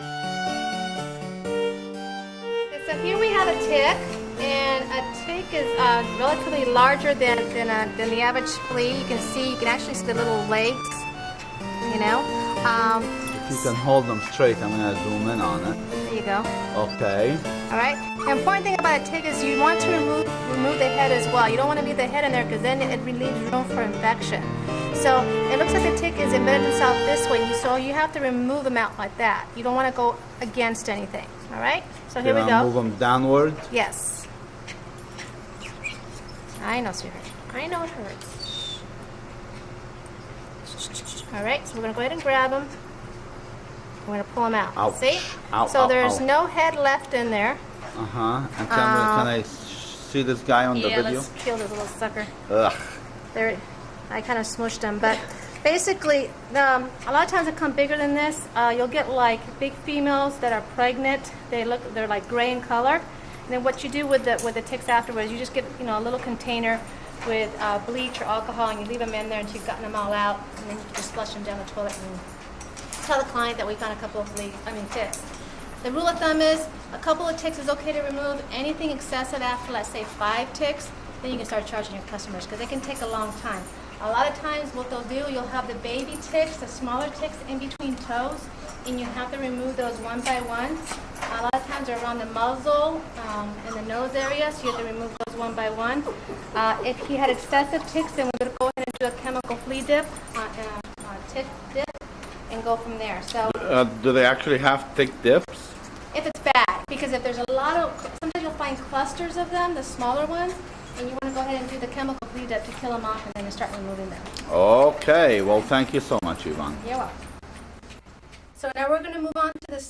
So here we have a tick, and a tick is relatively larger than the average flea. You can actually see the little legs, you know. If you can hold them straight, I'm going to zoom in on it. There you go. Okay. All right. The important thing about a tick is you want to remove the head as well. You don't want to leave the head in there because then it relieves room for infection. So it looks like the tick is embedded himself this way, so you have to remove them out like that. You don't want to go against anything. All right. So here we go. Move them downward. Yes. I know, sweetheart. I know it hurts. All right. So we're gonna go ahead and grab them. We're gonna pull them out. Ouch. See? Ow, so ow, there's ow. no head left in there. And can I see this guy on the video? Yeah, let's kill this little sucker. Ugh. There, I kind of smushed them, but basically, a lot of times they come bigger than this. You'll get like big females that are pregnant. They're like gray in color. And then what you do with the ticks afterwards, you just get a little container with bleach or alcohol, and you leave them in there until you've gotten them all out, and then you can just flush them down the toilet and tell the client that we found a couple of ticks. The rule of thumb is a couple of ticks is okay to remove. Anything excessive after, let's say, 5 ticks, then you can start charging your customers because they can take a long time. A lot of times what they'll do, you'll have the baby ticks, the smaller ticks in between toes, and you have to remove those one by one. A lot of times they're around the muzzle and the nose area, so you have to remove those one by one. If he had excessive ticks, then we're going to go ahead and do a chemical flea dip, tick dip, and go from there. So, do they actually have thick dips? if it's bad, because if there's a lot of, sometimes you'll find clusters of them, the smaller ones, and you want to go ahead and do the chemical flea dip to kill them off, and then you start removing them. Okay, well, thank you so much, Yvonne. You're welcome. So now we're going to move on to the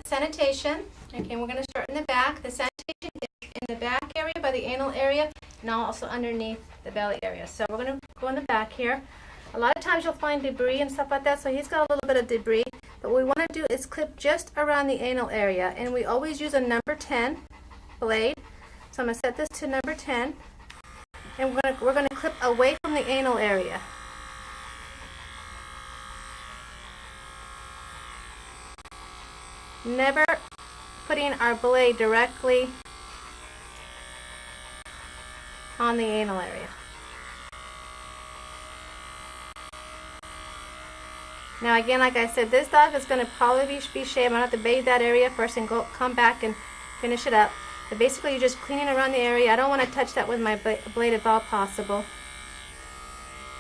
sanitation. Okay, we're going to start in the back. The sanitation is in the back area by the anal area, and also underneath the belly area. So we're going to go in the back here. A lot of times you'll find debris and stuff like that, so he's got a little bit of debris. But what we want to do is clip just around the anal area, and we always use a number 10 blade. So I'm going to set this to number 10, and we're going to clip away from the anal area. Never putting our blade directly on the anal area. Now again, like I said, this dog is going to probably be shaved. I'm going to have to bathe that area first and come back and finish it up. But basically you're just cleaning around the area. I don't want to touch that with my blade if all possible.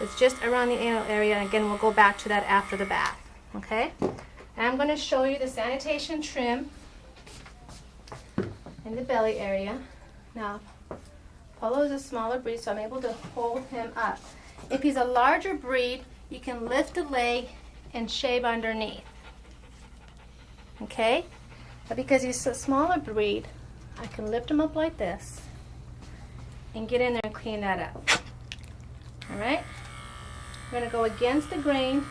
It's just around the anal area, and again we'll go back to that after the bath. Okay? And I'm going to show you the sanitation trim in the belly area. Now, Polo is a smaller breed, so I'm able to hold him up. If he's a larger breed, you can lift the leg and shave underneath. Okay? But because he's a smaller breed, I can lift him up like this and get in there and clean that up. Alright? We're going to go against the grain.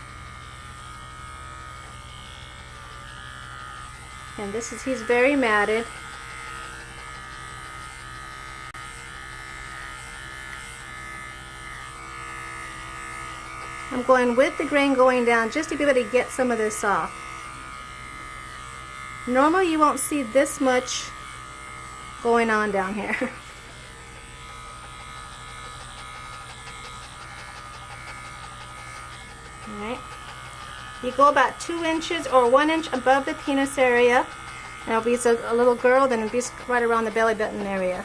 And he's very matted. I'm going with the grain going down just to be able to get some of this off. Normally you won't see this much going on down here. Alright. You go about 2 inches or 1 inch above the penis area. And it'll be a little girl, then it'll be right around the belly button area.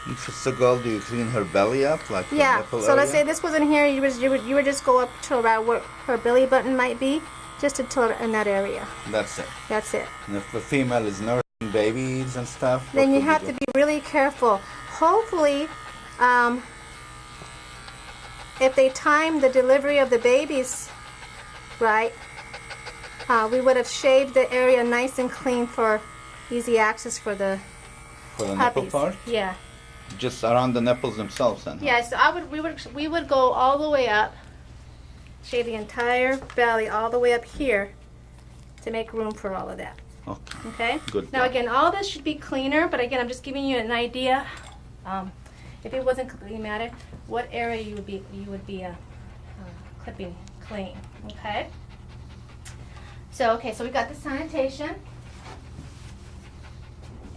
If it's a girl, do you clean her belly up, like the nipple so area? let's say this wasn't here, you would just go up to around where her belly button might be, just until in that area. That's it. That's it. And if the female is nursing babies and stuff, Then you have to be really careful. Hopefully, if they time the delivery of the babies right, we would have shaved the area nice and clean for easy access for the puppies. Nipple part? Yeah. Just around the nipples themselves, then. Yeah. So we would go all the way up, shave the entire belly all the way up here, to make room for all of that. Okay. Okay. Good. Now again, all this should be cleaner, but again, I'm just giving you an idea. If it wasn't completely matted, what area you would be clipping clean. Okay. So, okay, so we got the sanitation.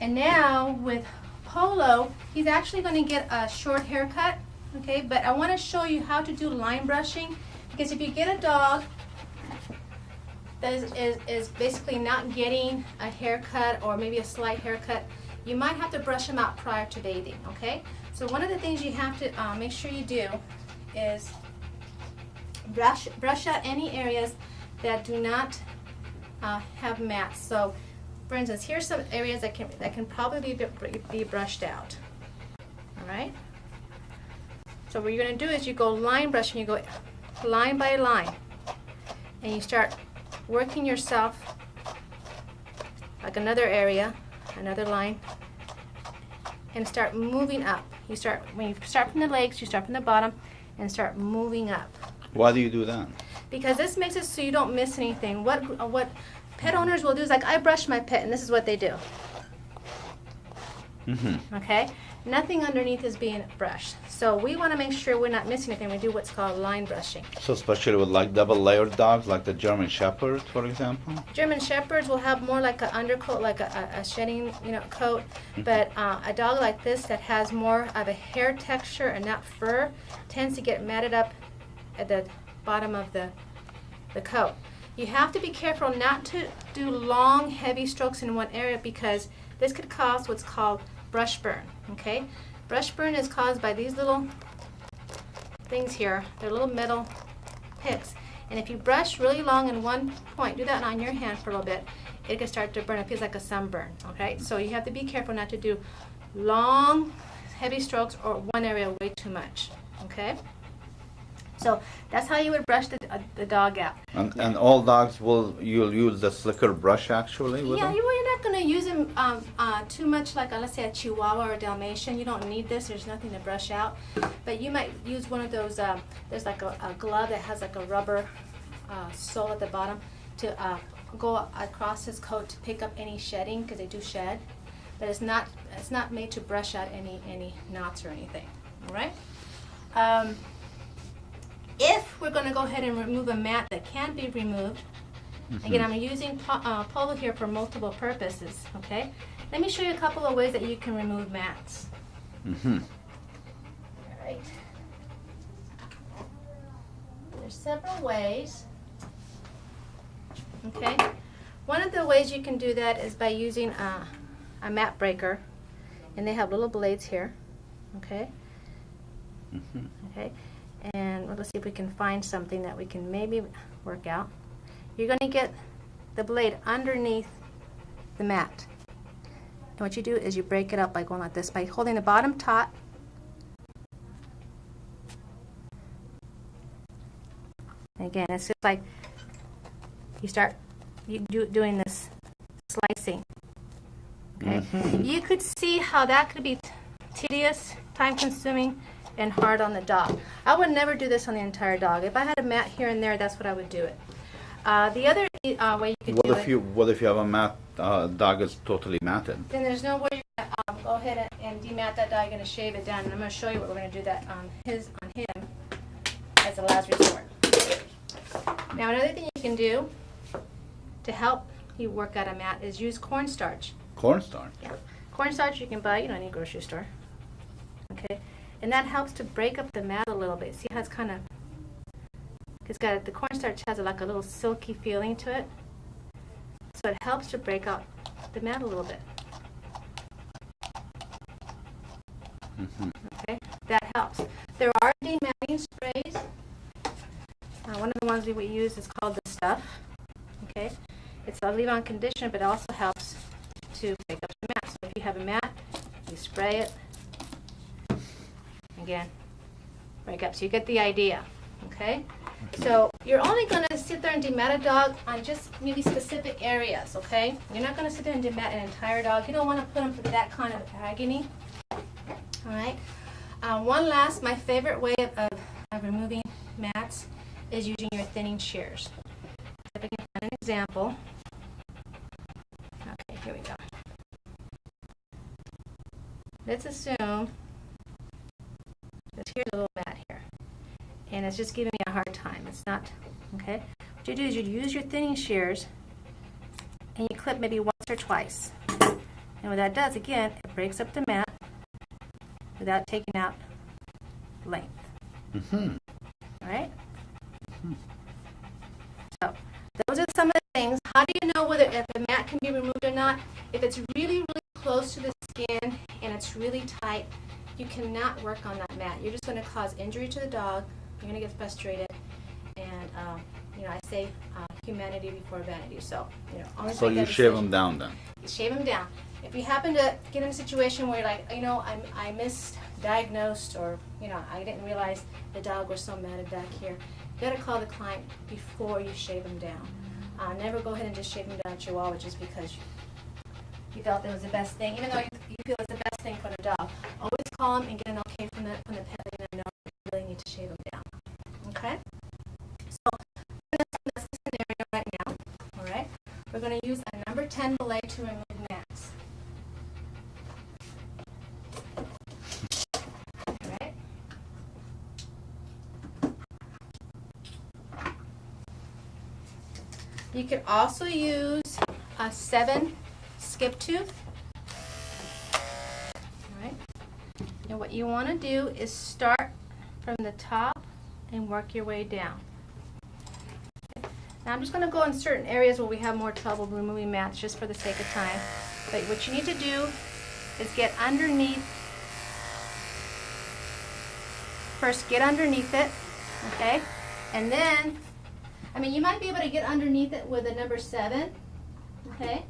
And now with Polo, he's actually going to get a short haircut, okay? But I want to show you how to do line brushing, because if you get a dog that is basically not getting a haircut or maybe a slight haircut, you might have to brush him out prior to bathing, okay? So one of the things you have to make sure you do is brush out any areas that do not have mats. So, for instance, here's some areas that can probably be brushed out. All right. So what you're going to do is you go line brushing. You go line by line, and you start working yourself like another area, another line, and start moving up. When you start from the legs, you start from the bottom, and start moving up. Why do you do that? Because this makes it so you don't miss anything. What pet owners will do is like, I brush my pet, and this is what they do. Okay? Nothing underneath is being brushed. So we want to make sure we're not missing anything. We do what's called line brushing. So especially with like double-layered dogs, like the German Shepherd, for example? German Shepherds will have more like an undercoat, like a shedding, coat. But a dog like this that has more of a hair texture and not fur tends to get matted up at the bottom of the coat. You have to be careful not to do long, heavy strokes in one area, because this could cause what's called brush burn, okay? Brush burn is caused by these little things here. They're little metal picks. And if you brush really long in one point, do that on your hand for a little bit, it can start to burn. It feels like a sunburn, okay? So you have to be careful not to do long, heavy strokes or one area way too much, okay? So that's how you would brush the dog out. And all dogs you'll use the slicker brush actually with them? You're not going to use them too much like, let's say, a Chihuahua or a Dalmatian. You don't need this. There's nothing to brush out. But you might use one of those, there's like a glove that has like a rubber sole at the bottom to go across his coat to pick up any shedding, because they do shed. But it's not made to brush out any knots or anything. All right? If we're going to go ahead and remove a mat that can be removed, again, I'm using Polo here for multiple purposes, okay? Let me show you a couple of ways that you can remove mats. All right. There's several ways, okay? One of the ways you can do that is by using a mat breaker, and they have little blades here, okay? Okay. And let's see if we can find something that we can maybe work out. You're going to get the blade underneath the mat. And what you do is you break it up by going like this, by holding the bottom taut. And again, it's just like doing this slicing. Okay? You could see how that could be tedious, time-consuming, and hard on the dog. I would never do this on the entire dog. If I had a mat here and there, that's what I would do it. The other way you could do it... What if you have a mat dog is totally matted? Then there's no way you're going to go ahead and demat that dog. You're going to shave it down. And I'm going to show you what we're going to do that on him as a last resort. Now, another thing you can do to help you work out a mat is use cornstarch. Cornstarch? Yeah. Cornstarch you can buy, in any grocery store. Okay. And that helps to break up the mat a little bit. See how it's kind of, the cornstarch has like a little silky feeling to it. So it helps to break up the mat a little bit. Okay, that helps. There are dematting sprays. One of the ones we use is called The Stuff. Okay, it's a leave-on conditioner, but it also helps to break up the mat. So if you have a mat, you spray it. Again, break up. So you get the idea, okay? So you're only going to sit there and demat a dog on just maybe specific areas, okay? You're not going to sit there and demat an entire dog. You don't want to put them through that kind of agony, all right? My favorite way of removing mats is using your thinning shears. If I can find an example. Okay, here we go. Let's assume here's a little mat here, and it's just giving me a hard time. It's not, okay? What you do is you use your thinning shears and you clip maybe once or twice. And what that does, again, it breaks up the mat without taking out length. Mm-hmm. All right? So those are some of the things. How do you know whether if the mat can be removed or not? If it's really, really close to the skin and it's really tight, you cannot work on that mat. You're just going to cause injury to the dog. You're going to get frustrated. And, I say humanity before vanity. So, always So make you that shave decision. them down then? You shave them down. If you happen to get in a situation where you're like, I misdiagnosed, or, I didn't realize the dog was so matted back here, you got to call the client before you shave them down. Never go ahead and just shave them down Chihuahua just because you felt it was the best thing, even though you feel it's the best thing for the dog. Always call them and get an okay from the pet, letting them know you really need to shave them down. Okay? So, that's the scenario right now. All right? We're going to use a number 10 belay to remove mats. All right? You could also use a 7 skip tooth. All right? And what you want to do is start from the top and work your way down. Now I'm just going to go in certain areas where we have more trouble removing mats just for the sake of time. But what you need to do is get underneath. First, get underneath it, okay? And then, you might be able to get underneath it with a number 7, okay?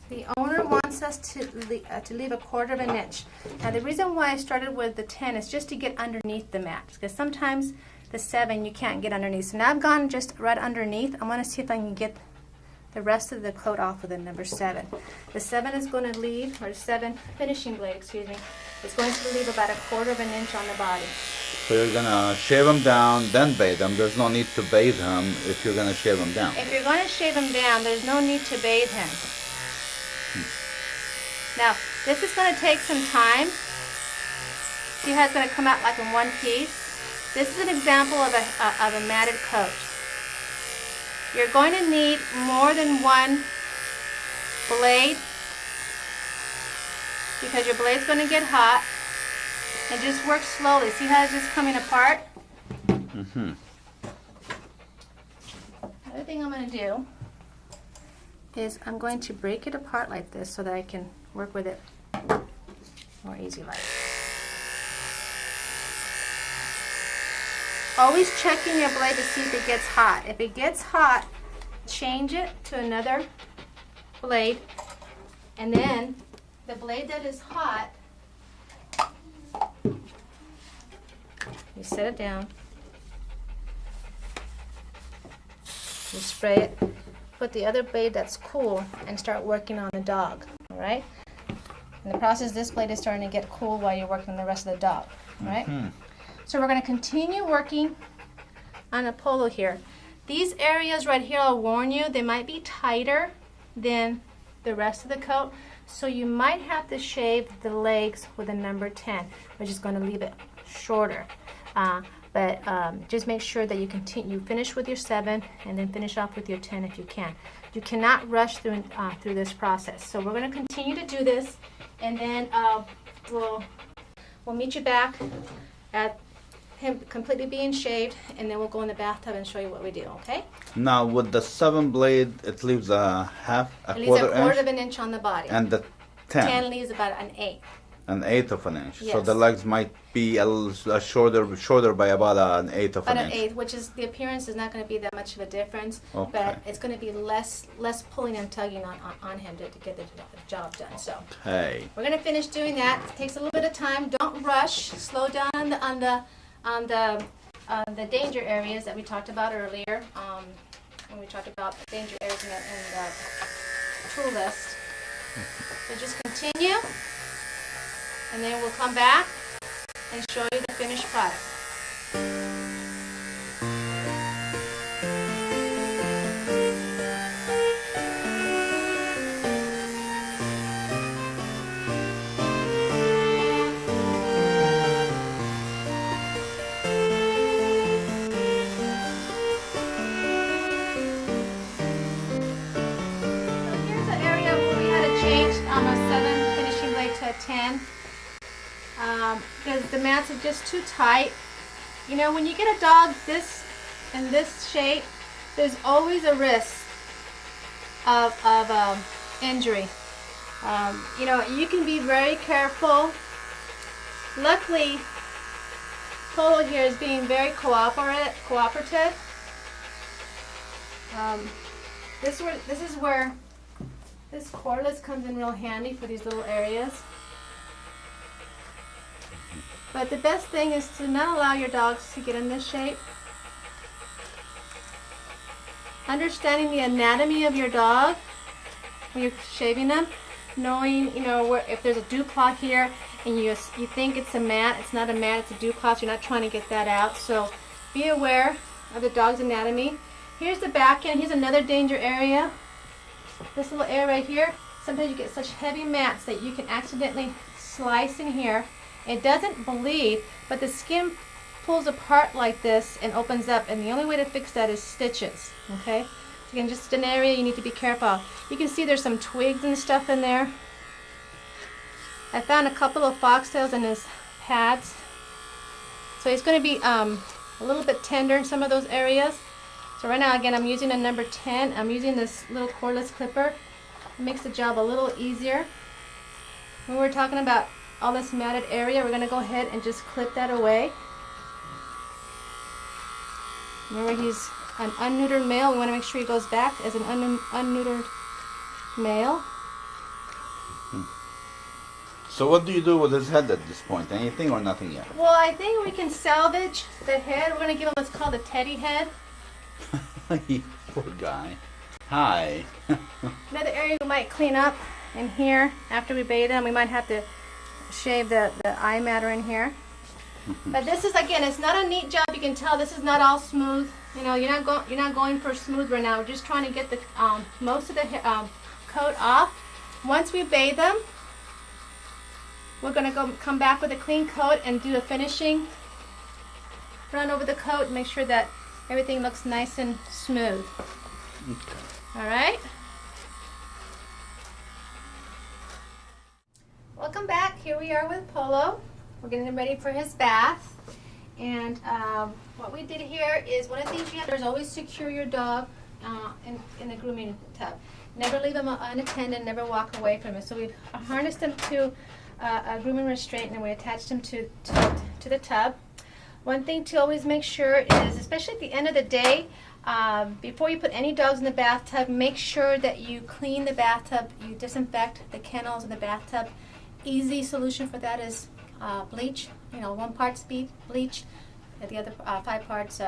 The owner wants us to leave a 1/4 of an inch. Now the reason why I started with the 10 is just to get underneath the mat, because sometimes the 7 you can't get underneath. So now I've gone just right underneath. I want to see if I can get the rest of the coat off with a number 7. The 7 is going to leave, or 7 finishing blade, excuse me, is going to leave about a 1/4 of an inch on the body. So you're gonna shave them down, then bathe them. There's no need to bathe them if you're gonna shave them down. If you're going to shave him down, there's no need to bathe him. Now, this is going to take some time. See how it's going to come out like in one piece? This is an example of a matted coat. You're going to need more than one blade, because your blade's going to get hot. And just work slowly. See how it's just coming apart? Mm-hmm. Another thing I'm going to do is I'm going to break it apart like this so that I can work with it more easy like. Always checking your blade to see if it gets hot. If it gets hot, change it to another blade, and then the blade that is hot, you set it down, you spray it, put the other blade that's cool, and start working on the dog, all right? In the process, this blade is starting to get cool while you're working on the rest of the dog, all right? Mm-hmm. So we're going to continue working on a polo here. These areas right here, I'll warn you, they might be tighter than the rest of the coat, so you might have to shave the legs with a number 10, which is going to leave it shorter. But just make sure that you finish with your 7 and then finish off with your 10 if you can. You cannot rush through this process. So we're going to continue to do this, and then we'll meet you back at him completely being shaved, and then we'll go in the bathtub and show you what we do, okay? Now with the 7 blade, it leaves a It leaves a 1/4 inch, of an inch on the body. and the 10, 10 leaves about an 1/8. an 1/8 of an inch. So Yes. the legs might be a shorter by about an 1/8 of About an an inch. 1/8, which is, the appearance is not going to be that much of a difference, Okay. but it's going to be less pulling and tugging on him to get the job done. So Hey. we're going to finish doing that. It takes a little bit of time. Don't rush. Slow down on the danger areas that we talked about earlier. When we talked about the danger areas in the tool list. So just continue, and then we'll come back and show you the finished product. because the mats are just too tight. You know, when you get a dog in this shape, there's always a risk of injury. You know, you can be very careful. Luckily, Polo here is being very cooperative. This is where this cordless comes in real handy for these little areas. But the best thing is to not allow your dogs to get in this shape. Understanding the anatomy of your dog when you're shaving them, knowing, you know, where, if there's a dew claw here and you think it's a mat, it's not a mat, it's a dew claw, so you're not trying to get that out. So be aware of the dog's anatomy. Here's the back end. Here's another danger area. This little area right here. Sometimes you get such heavy mats that you can accidentally slice in here. It doesn't bleed, but the skin pulls apart like this and opens up, and the only way to fix that is stitches. Okay? So again, just an area you need to be careful. You can see there's some twigs and stuff in there. I found a couple of foxtails in his pads. So he's going to be a little bit tender in some of those areas. So right now, again, I'm using a number 10. I'm using this little cordless clipper. It makes the job a little easier. When we're talking about all this matted area, we're going to go ahead and just clip that away. Remember, he's an unneutered male. We want to make sure he goes back as an unneutered male. So what do you do with his head at this point? Anything or nothing yet? Well, I think we can salvage the head. We're going to give him what's called a teddy head. Poor guy. Hi. Another area we might clean up in here after we bathe him. We might have to shave the eye matter in here. But this is, again, it's not a neat job. You can tell this is not all smooth. You know, you're not going for smooth right now. We're just trying to get the most of the coat off. Once we bathe them, we're going to come back with a clean coat and do a finishing. Run over the coat and make sure that everything looks nice and smooth. Okay. All right. Welcome back. Here we are with Polo. We're getting him ready for his bath. And what we did here is, one of the things you have to do is always secure your dog in the grooming tub. Never leave him unattended, never walk away from him. So we've harnessed him to a grooming restraint, and we attached him to the tub. One thing to always make sure is, especially at the end of the day, before you put any dogs in the bathtub, make sure that you clean the bathtub, you disinfect the kennels in the bathtub. Easy solution for that is bleach, 1 part bleach, and the other 5 parts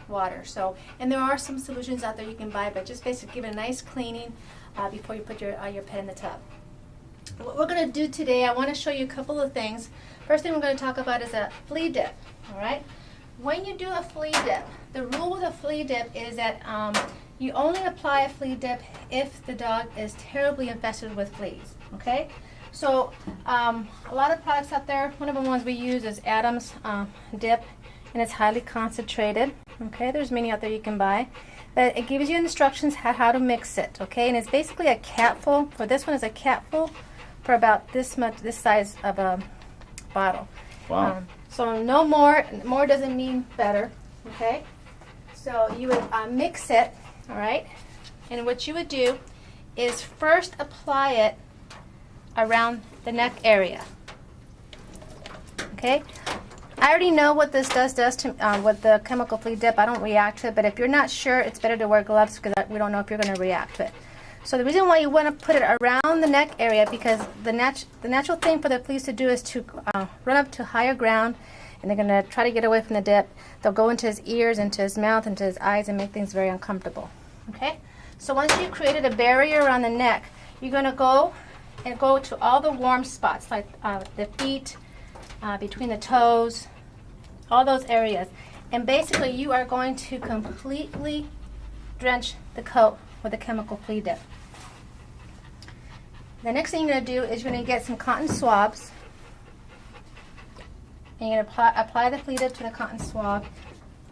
water. So, and there are some solutions out there you can buy, but just basically give it a nice cleaning before you put your pet in the tub. What we're going to do today, I want to show you a couple of things. First thing we're going to talk about is a flea dip. All right. When you do a flea dip, the rule with a flea dip is that you only apply a flea dip if the dog is terribly infested with fleas. Okay. So a lot of products out there, one of the ones we use is Adam's dip, and it's highly concentrated. Okay, there's many out there you can buy, but it gives you instructions how to mix it. Okay, and it's basically a capful. For this one, is a capful for about this much, this size of a bottle. Wow. So no more. More doesn't mean better. Okay, so you would mix it. All right, and what you would do is first apply it around the neck area. Okay, I already know what this does to with the chemical flea dip. I don't react to it, but if you're not sure, it's better to wear gloves because we don't know if you're going to react to it. So the reason why you want to put it around the neck area, because the natural thing for the fleas to do is to run up to higher ground, and they're going to try to get away from the dip. They'll go into his ears, into his mouth, into his eyes, and make things very uncomfortable. Okay, so once you've created a barrier around the neck, you're going to go to all the warm spots, like the feet, between the toes, all those areas. And basically you are going to completely drench the coat with a chemical flea dip. The next thing you're going to do is you're going to get some cotton swabs. And you're going to apply the flea dip to the cotton swab.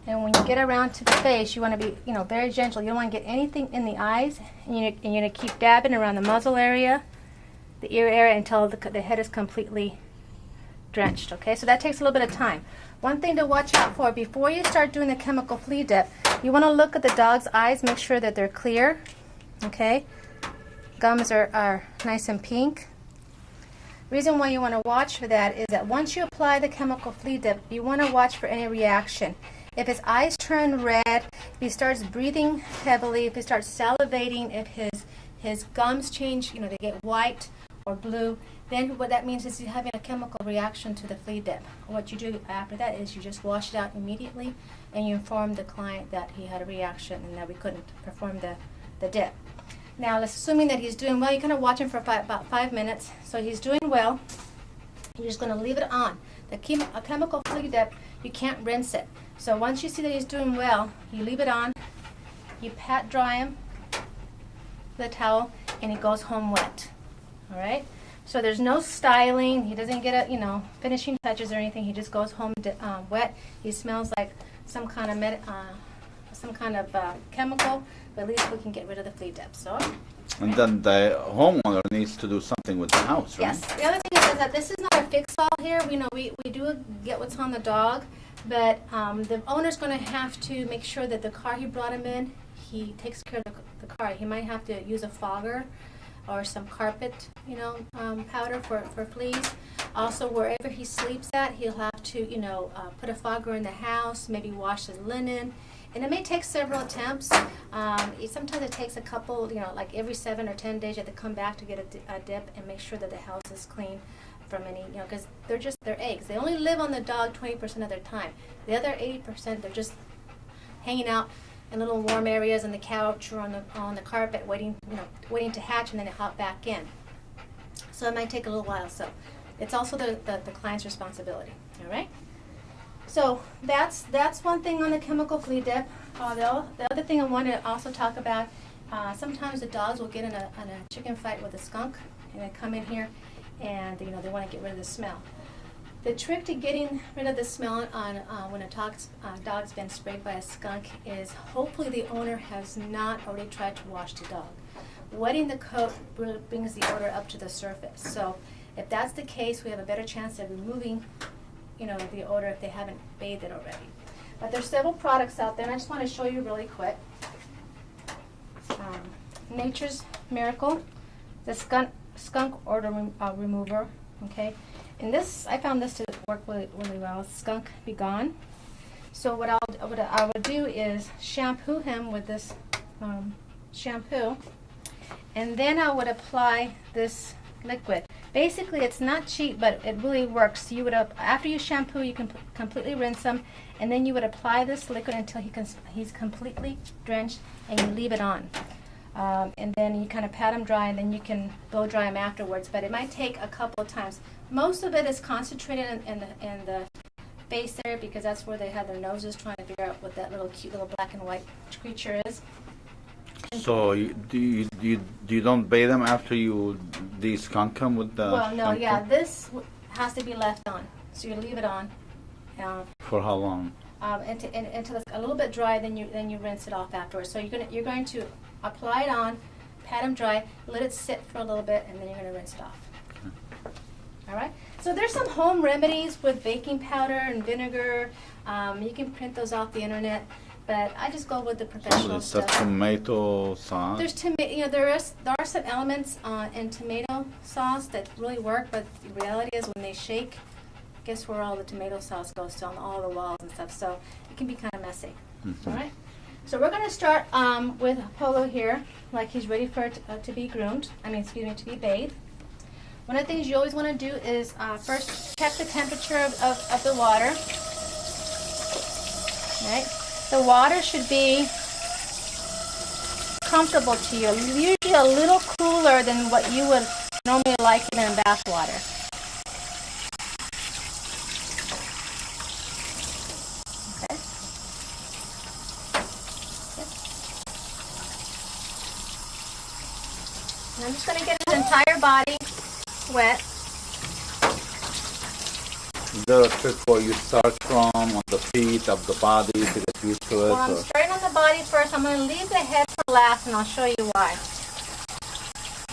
And when you get around to the face, you want to be, very gentle. You don't want to get anything in the eyes. And you're going to keep dabbing around the muzzle area, the ear area, until the head is completely drenched, okay? So that takes a little bit of time. One thing to watch out for, before you start doing the chemical flea dip, you want to look at the dog's eyes, make sure that they're clear, okay? Gums are nice and pink. Reason why you want to watch for that is that once you apply the chemical flea dip, you want to watch for any reaction. If his eyes turn red, if he starts breathing heavily, if he starts salivating, if his gums change, they get white or blue, then what that means is he's having a chemical reaction to the flea dip. What you do after that is you just wash it out immediately, and you inform the client that he had a reaction and that we couldn't perform the dip. Now, let's assuming that he's doing well. You kind of watch him for about 5 minutes. So he's doing well. You're just going to leave it on. A chemical flea dip, you can't rinse it. So once you see that he's doing well, you leave it on. You pat dry him with a towel, and he goes home wet. All right. So there's no styling. He doesn't get finishing touches or anything. He just goes home wet. He smells like some kind of chemical, but at least we can get rid of the flea dip. So. And then the homeowner needs to do something with the house, right? Yes. The other thing is that this is not a fix-all here. We do get what's on the dog, but the owner's going to have to make sure that the car he brought him in, he takes care of the car. He might have to use a fogger or some carpet, powder for fleas. Also, wherever he sleeps at, he'll have to, put a fogger in the house, maybe wash his linen. And it may take several attempts. Sometimes it takes a couple, like every 7 or 10 days you have to come back to get a dip and make sure that the house is clean from any, because they're eggs. They only live on the dog 20% of their time. The other 80%, they're just hanging out in little warm areas on the couch or on the carpet, waiting to hatch, and then they hop back in. So it might take a little while. So it's also the client's responsibility. All right. So that's one thing on the chemical flea dip. The other thing I want to also talk about, sometimes the dogs will get in a chicken fight with a skunk, and they come in here, and they want to get rid of the smell. The trick to getting rid of the smell on when a dog's been sprayed by a skunk is hopefully the owner has not already tried to wash the dog. Wetting the coat brings the odor up to the surface. So if that's the case, we have a better chance of removing the odor if they haven't bathed it already. But there's several products out there, and I just want to show you really quick. Nature's Miracle, the skunk odor remover. Okay, and this, I found this to work really, really well. Skunk Be Gone. So what I would do is shampoo him with this shampoo, and then I would apply this liquid. Basically, it's not cheap, but it really works. You would after you shampoo, you can completely rinse him, and then you would apply this liquid until he's completely drenched, and you leave it on. And then you kind of pat him dry, and then you can blow dry him afterwards. But it might take a couple of times. Most of it is concentrated in the face area, because that's where they have their noses, trying to figure out what that little cute little black and white creature is. So you don't bathe them after you de-skunk them with the Well, no, shampoo? yeah, this has to be left on. So you leave it on. For how long? Until it's a little bit dry, then you rinse it off afterwards. So you're going to apply it on, pat them dry, let it sit for a little bit, and then you're going to rinse it off. Okay. All right. So there's some home remedies with baking powder and vinegar. You can print those off the internet, but I just go with the professional So it's stuff. a tomato sauce? There's there are some elements in tomato sauce that really work, but the reality is when they shake, guess where all the tomato sauce goes to, on all the walls and stuff. So it can be kind of messy. Mm-hmm. All right. So we're going to start with Polo here, like he's ready for it to be groomed. To be bathed. One of the things you always want to do is first check the temperature of the water. Right. The water should be comfortable to you, usually a little cooler than what you would normally like it in bath water. Okay. And I'm just going to get his entire body wet. Is there a trick where you start from on the feet of the body to get used to it? Well, I'm starting on the body first. I'm going to leave the head for last, and I'll show you why.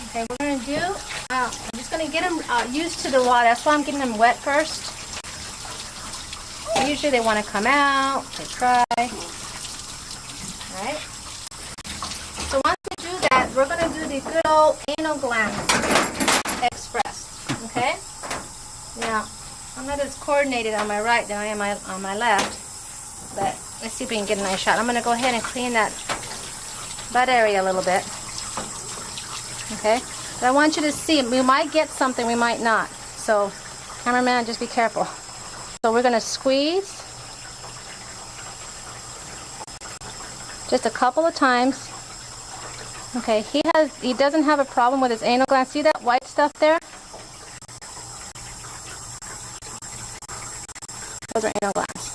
Okay, we're going to do, I'm just just going to get them used to the water. That's why I'm getting them wet first. Usually they want to come out, they cry. Alright? So once we do that, we're going to do the good old anal gland express. Okay? Now, I'm not as coordinated on my right than I am on my left. But let's see if we can get a nice shot. I'm going to go ahead and clean that butt area a little bit. Okay? But I want you to see, we might get something, we might not. So, cameraman, just be careful. So we're going to squeeze just a couple of times. Okay, he doesn't have a problem with his anal gland. See that white stuff there? Those are anal glands.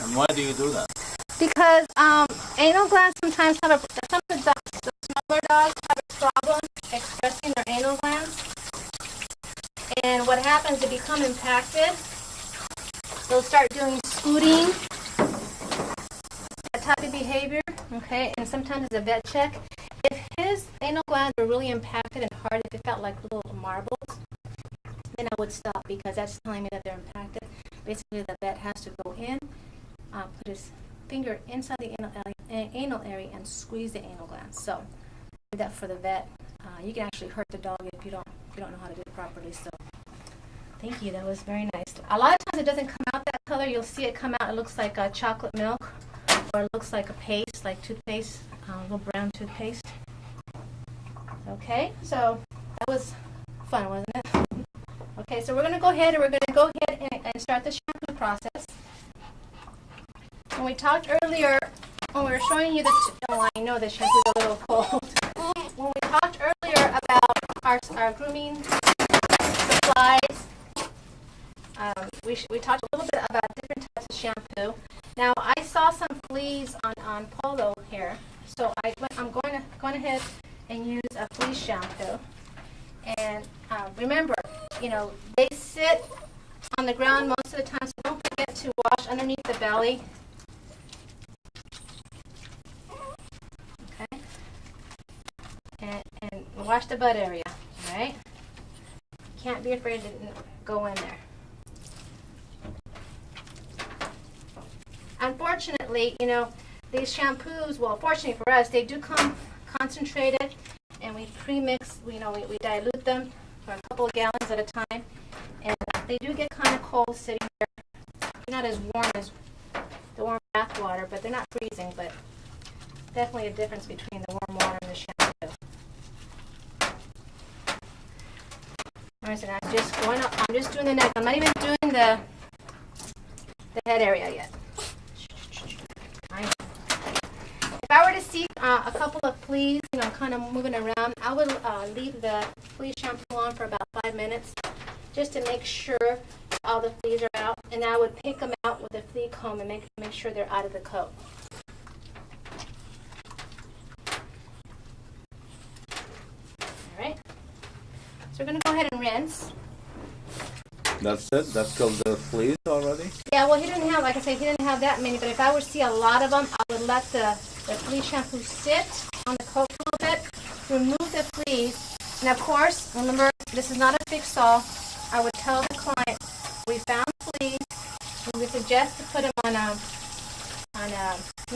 And why do you do that? Because anal glands sometimes have some of the smaller dogs have a problem expressing their anal glands. And what happens, they become impacted. They'll start doing scooting, that type of behavior, okay? And sometimes it's a vet check. If his anal glands were really impacted and hard, if it felt like little marbles, then I would stop because that's telling me that they're impacted. Basically, the vet has to go in, put his finger inside the anal area and squeeze the anal glands. So, do that for the vet. You can actually hurt the dog if you don't know how to do it properly. So, thank you. That was very nice. A lot of times it doesn't come out that color. You'll see it come out. It looks like chocolate milk, or it looks like a paste, like toothpaste, a little brown toothpaste. Okay, so that was fun, wasn't it? Okay, so we're going to go ahead and start the shampoo process. When we talked earlier, when we were showing you I know the shampoo's a little cold. When we talked earlier about our grooming supplies, we talked a little bit about different types of shampoo. Now, I saw some fleas on Polo here, so I'm going ahead and use a flea shampoo. And remember, they sit on the ground most of the time, so don't forget to wash underneath the belly. Okay? And wash the butt area, all right? Can't be afraid to go in there. Unfortunately, these shampoos, well, fortunately for us, they do come concentrated, and we pre-mix, we dilute them for a couple of gallons at a time, and they do get kind of cold sitting there. They're not as warm as the warm bath water, but they're not freezing, but definitely a difference between the warm water and the shampoo. All right, so now I'm just doing the neck. I'm not even doing the head area yet. If I were to see a couple of fleas, kind of moving around, I would leave the flea shampoo on for about 5 minutes just to make sure all the fleas are out. And I would pick them out with a flea comb and make sure they're out of the coat. All right. So we're going to go ahead and rinse. That's it? That's killed the fleas already? Yeah, well, he didn't have, like I said, he didn't have that many. But if I would see a lot of them, I would let the flea shampoo sit on the coat for a little bit, remove the fleas, and of course, remember, this is not a fix-all. I would tell the client, we found fleas, and we suggest to put them on a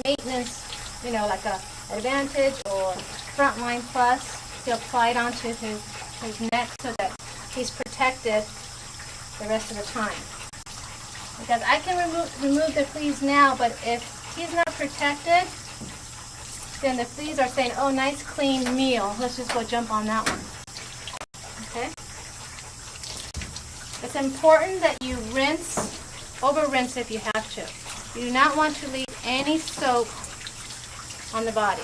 maintenance, like a Advantage or Frontline Plus, to apply it onto his neck so that he's protected the rest of the time. Because I can remove the fleas now, but if he's not protected, then the fleas are saying, oh, nice clean meal. Let's just go jump on that one. Okay? It's important that you over-rinse if you have to. You do not want to leave any soap on the body.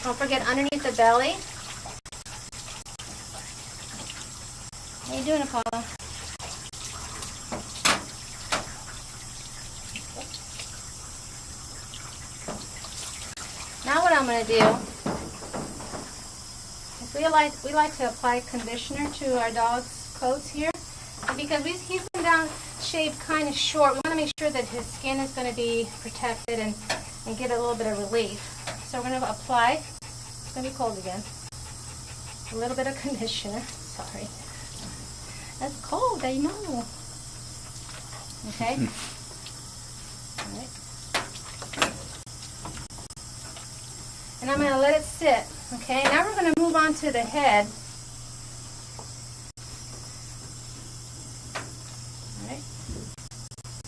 Don't forget underneath the belly. How you doing, Apollo? Now what I'm going to do is we like to apply conditioner to our dog's coats here. Because he's been shaved kind of short, we want to make sure that his skin is going to be protected and get a little bit of relief. So we're going to apply, it's going to be cold again, a little bit of conditioner. Sorry. That's cold, I know. Okay. All right. And I'm going to let it sit. Okay. Now we're going to move on to the head. All right.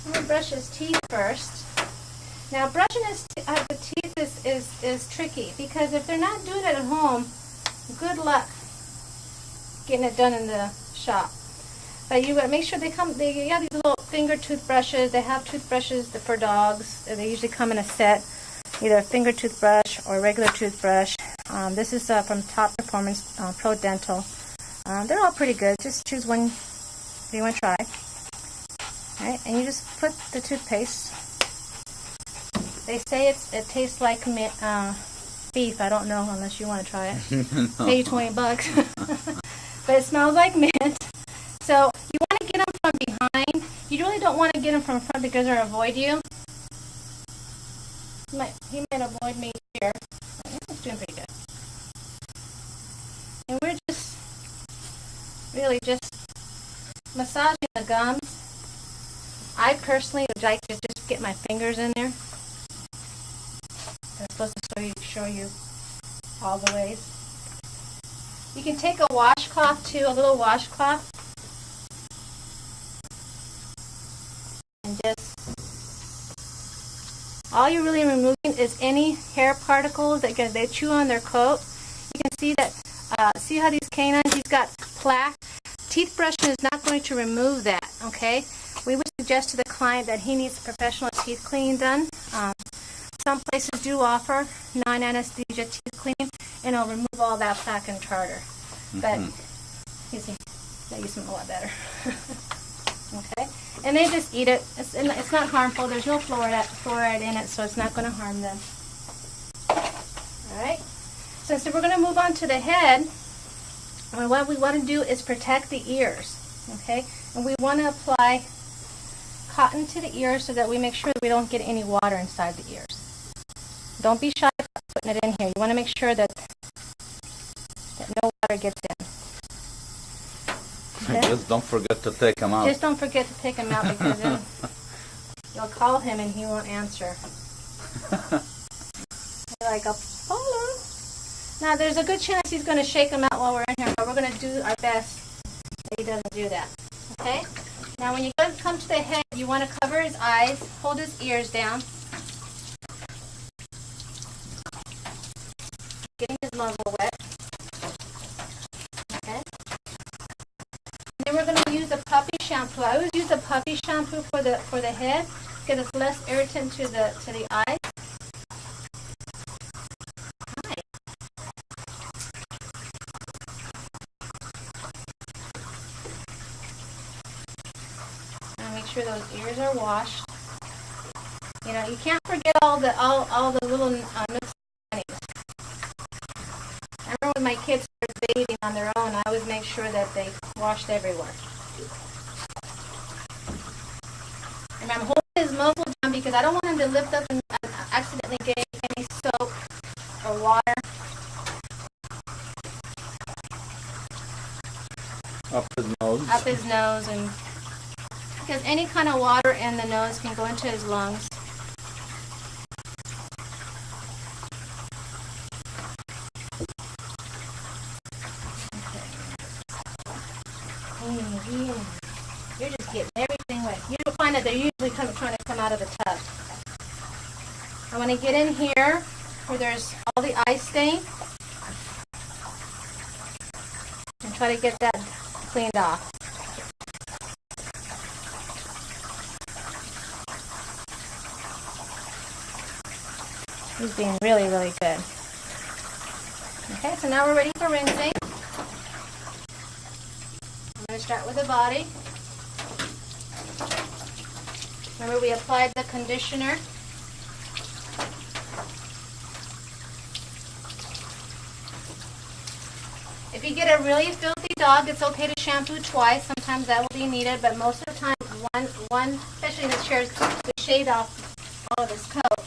I'm going to brush his teeth first. Now brushing the teeth is tricky because if they're not doing it at home, good luck getting it done in the shop. But you gotta make sure they have these little finger toothbrushes. They have toothbrushes for dogs. They usually come in a set, either a finger toothbrush or a regular toothbrush. This is from Top Performance Pro Dental. They're all pretty good. Just choose one that you want to try. All right, and you just put the toothpaste. They say it tastes like beef. I don't know unless you want to try it. No. Pay you $20. But it smells like mint. So you want to get them from behind. You really don't want to get them from front because they'll avoid you. He might avoid me here. He's doing pretty good. And we're just really just massaging the gums. I personally would like to just get my fingers in there. I'm supposed to show you all the ways. You can take a washcloth too, a little washcloth, and just, all you're really removing is any hair particles that they chew on their coat. You can see that, see how these canines, he's got plaque. Teeth brushing is not going to remove that, okay? We would suggest to the client that he needs professional teeth cleaning done. Some places do offer non-anesthesia teeth cleaning, and it'll remove all that plaque and tartar. But you see, that used to smell a lot better. Okay, and they just eat it. It's not harmful. There's no fluoride in it, so it's not going to harm them. All right. So we're going to move on to the head. And what we want to do is protect the ears. Okay, and we want to apply cotton to the ears so that we make sure that we don't get any water inside the ears. Don't be shy about putting it in here. You want to make sure that no water gets in. Okay? Just don't forget to take them out. Just don't forget to take them out because then you'll call him and he won't answer. You're like, Apollo. Now, there's a good chance he's going to shake them out while we're in here, but we're going to do our best that he doesn't do that. Okay? Now, when you come to the head, you want to cover his eyes, hold his ears down. Getting his muzzle wet. Okay. Then we're going to use the puppy shampoo. I always use the puppy shampoo for the head because it's less irritant to the eyes. Hi. And make sure those ears are washed. You know, you can't forget all the little nooks. I remember when my kids started bathing on their own, I always make sure that they washed everywhere. And I'm holding his muzzle down because I don't want him to lift up and accidentally get any soap or water. Up his nose. Up his nose, and because any kind of water in the nose can go into his lungs. You're just getting everything wet. You'll find that they're usually trying to come out of the tub. I want to get in here where there's all the eye stain and try to get that cleaned off. He's being really, really good. Okay, so now we're ready for rinsing. I'm going to start with the body. Remember, we applied the conditioner. If you get a really filthy dog, it's okay to shampoo twice. Sometimes that will be needed, but most of the time, one, especially in this chair, we shaved off all of his coat.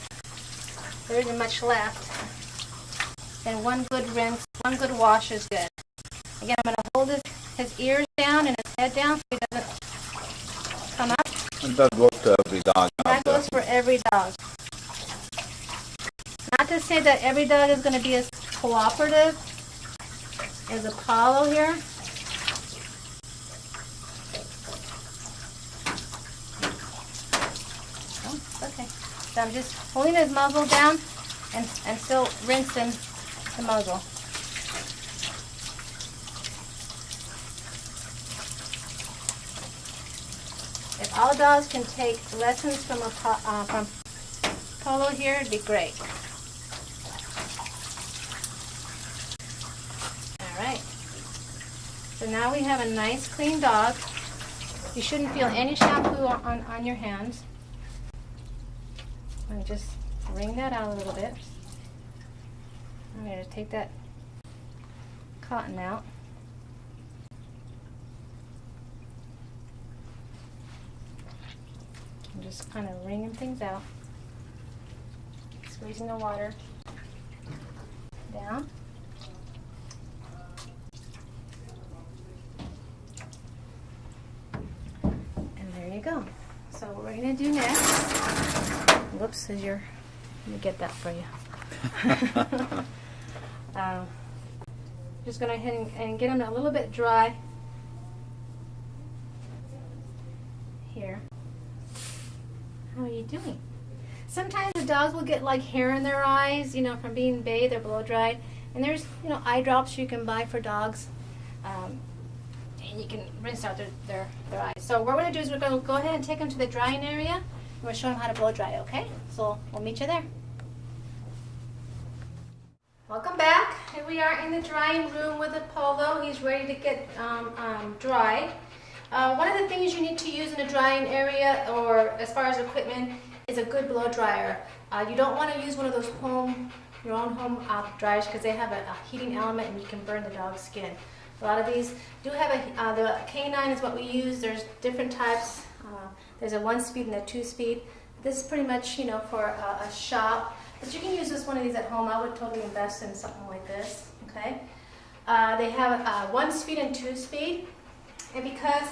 There isn't much left. then one good rinse, one good wash is good. Again, I'm going to hold his ears down and his head down so he doesn't come up. And that goes to every dog. That goes for every dog. Not to say that every dog is going to be as cooperative as Apollo here. Oh, okay. So I'm just holding his muzzle down and still rinsing the muzzle. If all dogs can take lessons from Apollo here, it'd be great. Alright. So now we have a nice clean dog. You shouldn't feel any shampoo on your hands. And just wring that out a little bit. I'm going to take that cotton out. I'm just kind of wringing things out. Squeezing the water down. And there you go. So what we're going to do next, whoops, let me get that for you. Just going to go ahead and get them a little bit dry here. How are you doing? Sometimes the dogs will get like hair in their eyes, you know, from being bathed or blow dried. And there's, you know, eye drops you can buy for dogs. And you can rinse out their eyes. So what we're going to do is we're going to go ahead and take them to the drying area. And we'll show them how to blow dry, okay? So we'll meet you there. Welcome back. Here we are in the drying room with Apollo. He's ready to get dried. One of the things you need to use in a drying area, or as far as equipment, is a good blow dryer. You don't want to use one of those your own home dryers because they have a heating element and you can burn the dog's skin. A lot of these do have the K9 is what we use. There's different types. There's a 1-speed and a 2-speed. This is pretty much, you know, for a shop. But you can use one of these at home. I would totally invest in something like this. Okay. They have a 1-speed and 2-speed. And because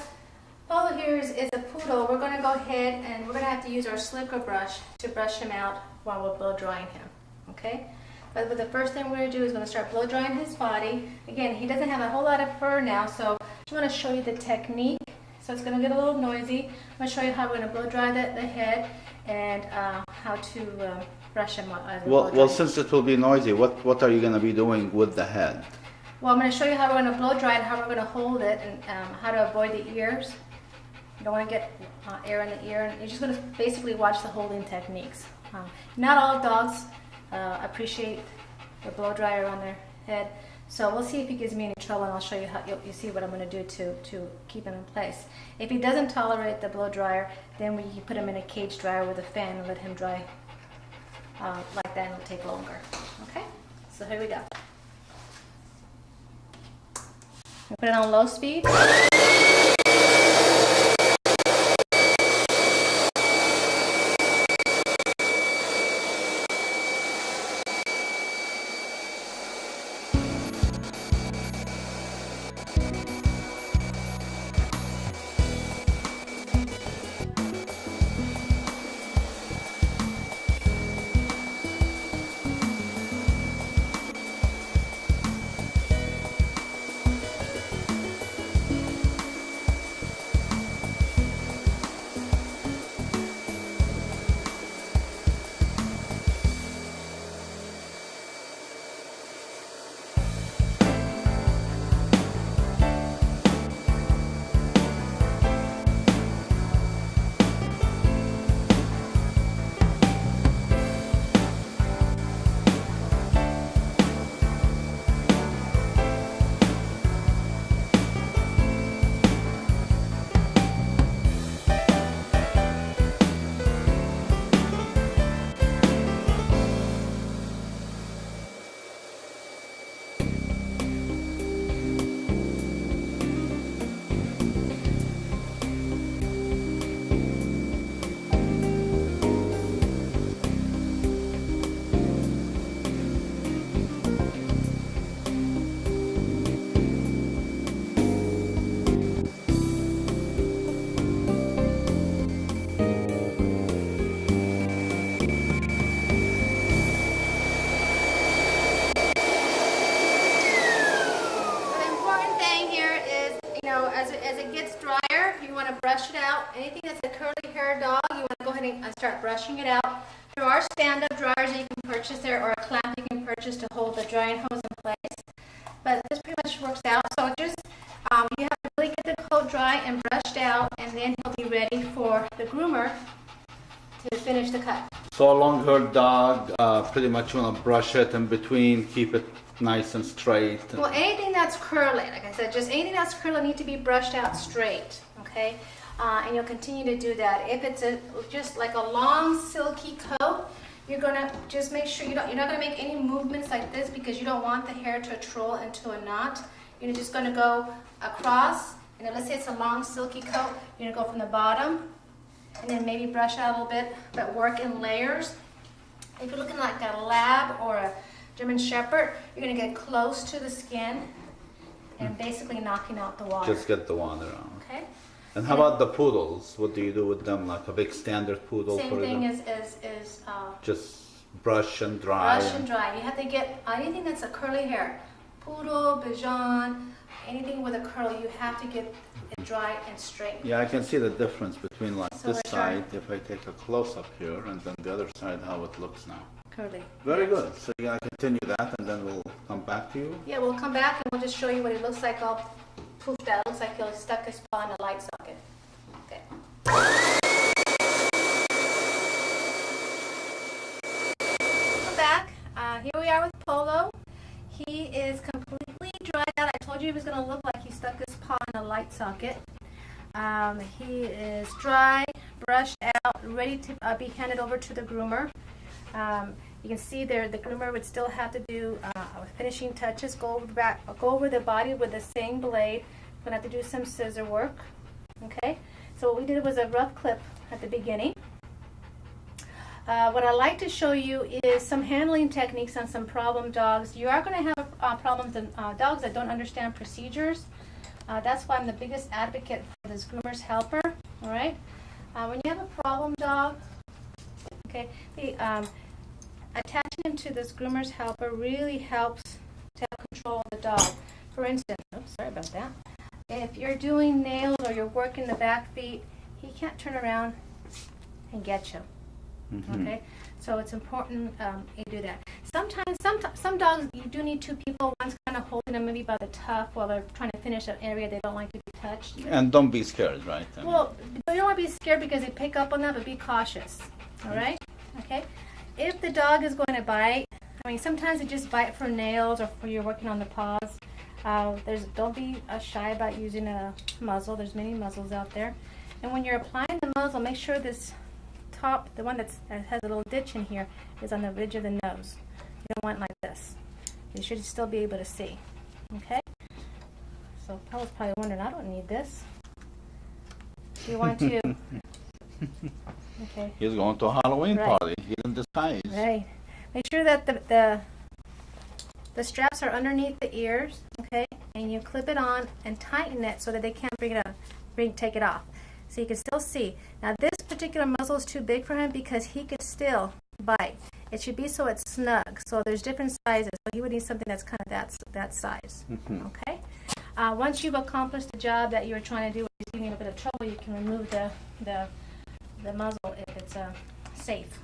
Apollo here is a poodle, we're going to go ahead and we're going to have to use our slicker brush to brush him out while we're blow drying him. Okay? But the first thing we're going to do is going to start blow drying his body. Again, he doesn't have a whole lot of fur now, so I just want to show you the technique. So it's going to get a little noisy. I'm going to show you how we're going to blow dry the head and how to brush him out. Well, since it will be noisy, what are you going to be doing with the head? Well, I'm going to show you how we're going to blow dry and how we're going to hold it and how to avoid the ears. You don't want to get air in the ear. And you're just going to basically watch the holding techniques. Not all dogs appreciate the blow dryer on their head. So we'll see if he gives me any trouble, and I'll show you how you see what I'm going to do to keep him in place. If he doesn't tolerate the blow dryer, then we put him in a cage dryer with a fan and let him dry like that, and it'll take longer. Okay? So here we go. We put it on low speed. anything that's a curly hair dog, you want to go ahead and start brushing it out. There are stand-up dryers that you can purchase there, or a clamp you can purchase to hold the drying hose in place. But this pretty much works out. So just you have to really get the coat dry and brushed out, and then he'll be ready for the groomer to finish the cut. So a long-haired dog, pretty much want to brush it in between, keep it nice and straight. Well, anything that's curly, like I said, just anything that's curly need to be brushed out straight, okay? And you'll continue to do that. If it's just like a long silky coat, you're gonna just make sure you're not gonna make any movements like this, because you don't want the hair to troll into a knot. You're just gonna go across, and then let's say it's a long silky coat, you're gonna go from the bottom, and then maybe brush out a little bit, but work in layers. If you're looking like a lab or a German Shepherd, you're gonna get close to the skin and basically knocking out the water. Just get the water out. Okay. And how about the poodles? What do you do with them? Like a big standard poodle? Same for thing them? as Just brush and dry. brush and dry. You have to get anything that's a curly hair, poodle, Bichon, anything with a curl. You have to get it dry and straight. Yeah, I can see the difference between like So this we're trying- side, if I take a close up here, and then the other side, how it looks now. Curly. Very good. So you're gonna continue that, and then we'll come back to you. Yeah, we'll come back and we'll just show you what it looks like all poofed out. It looks like he'll stuck his paw in a light socket. Okay. Welcome back. Here we are with Polo. He is completely dried out. I told you he was going to look like he stuck his paw in a light socket. He is dry, brushed out, ready to be handed over to the groomer. You can see there the groomer would still have to do finishing touches, go over the body with the same blade. We're going to have to do some scissor work. Okay, so what we did was a rough clip at the beginning. What I'd like to show you is some handling techniques on some problem dogs. You are going to have problems in dogs that don't understand procedures. That's why I'm the biggest advocate for this groomer's helper. All right, when you have a problem dog, okay, attaching him to this groomer's helper really helps to have control of the dog. For instance, oops, sorry about that. If you're doing nails or you're working the back feet, he can't turn around and get you. Okay, so it's important you do that. Sometimes, some dogs you do need two people. One's kind of holding them maybe by the tuft while they're trying to finish an area they don't like to be touched. And don't be scared, right? Well, you don't want to be scared because they pick up on that, but be cautious. All right? Okay. If the dog is going to bite, I mean, sometimes they just bite for nails or for you're working on the paws. Don't be shy about using a muzzle. There's many muzzles out there. And when you're applying the muzzle, make sure this top, the one that has a little ditch in here, is on the ridge of the nose. You don't want it like this. You should still be able to see. Okay? So Pella's probably wondering, I don't need this. Do you want to? Okay. He's going to a Halloween Right. party. He's in disguise. Right. Make sure that the straps are underneath the ears, okay? And you clip it on and tighten it so that they can't take it off. So you can still see. Now this particular muzzle is too big for him because he could still bite. It should be so it's snug. So there's different sizes. So he would need something that's kind of that size. Okay? Once you've accomplished the job that you were trying to do, if you're giving a bit of trouble, you can remove the muzzle if it's safe.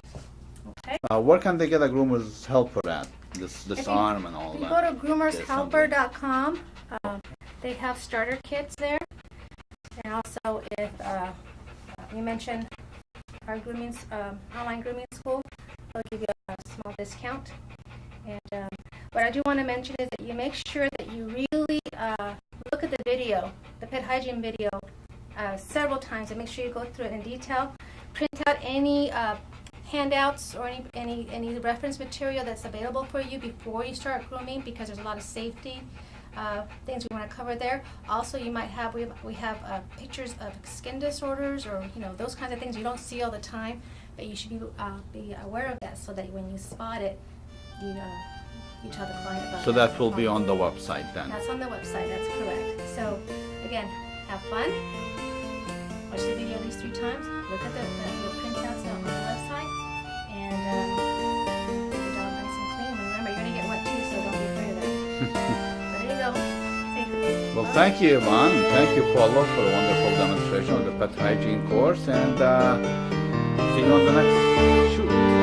Okay? Where can they get a groomer's helper at? This If you- arm and all If you that. go to groomershelper.com, they have starter kits there. And also, if you mention our online grooming school, they'll give you a small discount. And what I do want to mention is that you make sure that you really look at the video, the pet hygiene video, several times, and make sure you go through it in detail. Print out any handouts or any reference material that's available for you before you start grooming, because there's a lot of safety things we want to cover there. Also, you might have we have pictures of skin disorders, or those kinds of things you don't see all the time, but you should be aware of that, so that when you spot it, you tell the client about it. So that will be on the website then. That's on the website. That's correct. So again, have fun. Watch the video at least 3 times. Look at the printouts on the website, and get the dog nice and clean. Remember, you're gonna get wet too, so don't be afraid of that. So there you go. Safely. Well, thank you, Ivan, and thank you, Paulo, for a wonderful demonstration of the pet hygiene course, and see you on the next shoot.